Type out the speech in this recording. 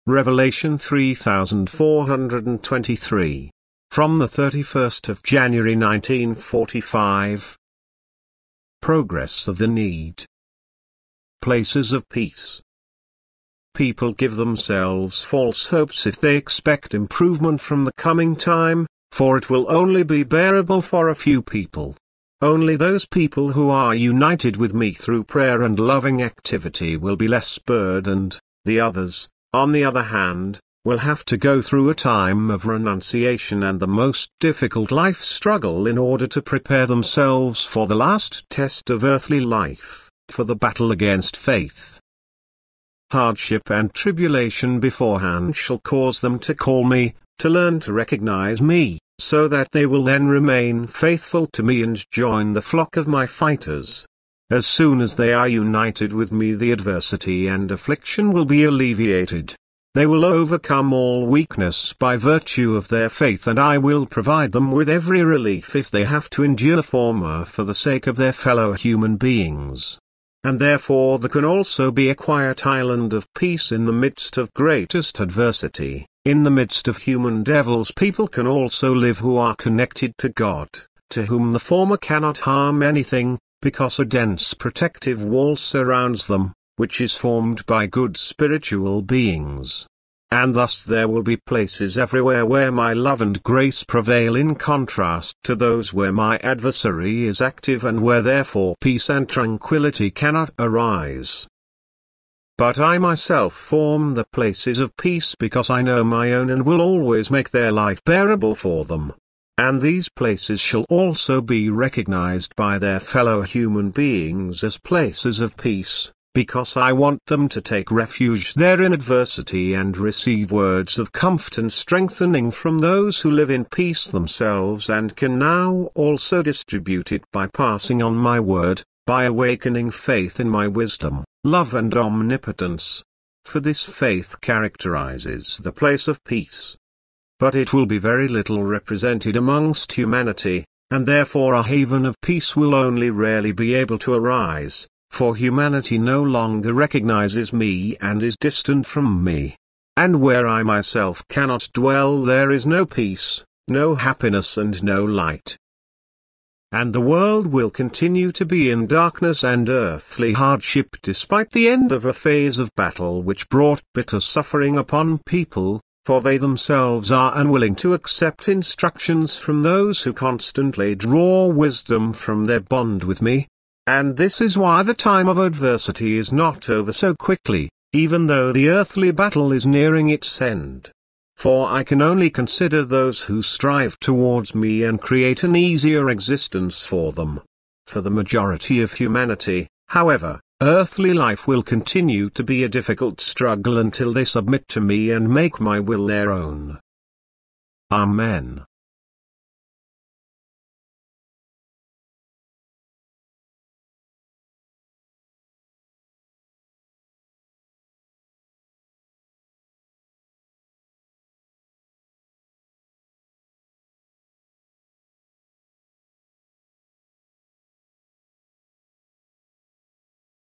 Revelation 3423. From the 31st of January 1945. Progress of the need. Places of peace. People give themselves false hopes if they expect improvement from the coming time, for it will only be bearable for a few people. Only those people who are united with me through prayer and loving activity will be less burdened. The others, on the other hand, will have to go through a time of renunciation and the most difficult life struggle in order to prepare themselves for the last test of earthly life, for the battle against faith. Hardship and tribulation beforehand shall cause them to call me, to learn to recognize me, so that they will then remain faithful to me and join the flock of my fighters. As soon as they are united with me, the adversity and affliction will be alleviated. They will overcome all weakness by virtue of their faith, and I will provide them with every relief if they have to endure the former for the sake of their fellow human beings. And therefore there can also be a quiet island of peace in the midst of greatest adversity. In the midst of human devils people can also live who are connected to God, to whom the former cannot harm anything, because a dense protective wall surrounds them, which is formed by good spiritual beings. And thus there will be places everywhere where my love and grace prevail, in contrast to those where my adversary is active and where therefore peace and tranquility cannot arise. But I myself form the places of peace because I know my own and will always make their life bearable for them. And these places shall also be recognized by their fellow human beings as places of peace, because I want them to take refuge there in adversity and receive words of comfort and strengthening from those who live in peace themselves and can now also distribute it by passing on my word, by awakening faith in my wisdom, love and omnipotence. For this faith characterizes the place of peace. But it will be very little represented amongst humanity, and therefore a haven of peace will only rarely be able to arise, for humanity no longer recognizes me and is distant from me. And where I myself cannot dwell, there is no peace, no happiness and no light. And the world will continue to be in darkness and earthly hardship despite the end of a phase of battle which brought bitter suffering upon people, for they themselves are unwilling to accept instructions from those who constantly draw wisdom from their bond with me. And this is why the time of adversity is not over so quickly, even though the earthly battle is nearing its end. For I can only consider those who strive towards me and create an easier existence for them. For the majority of humanity, however, earthly life will continue to be a difficult struggle until they submit to me and make my will their own. Amen.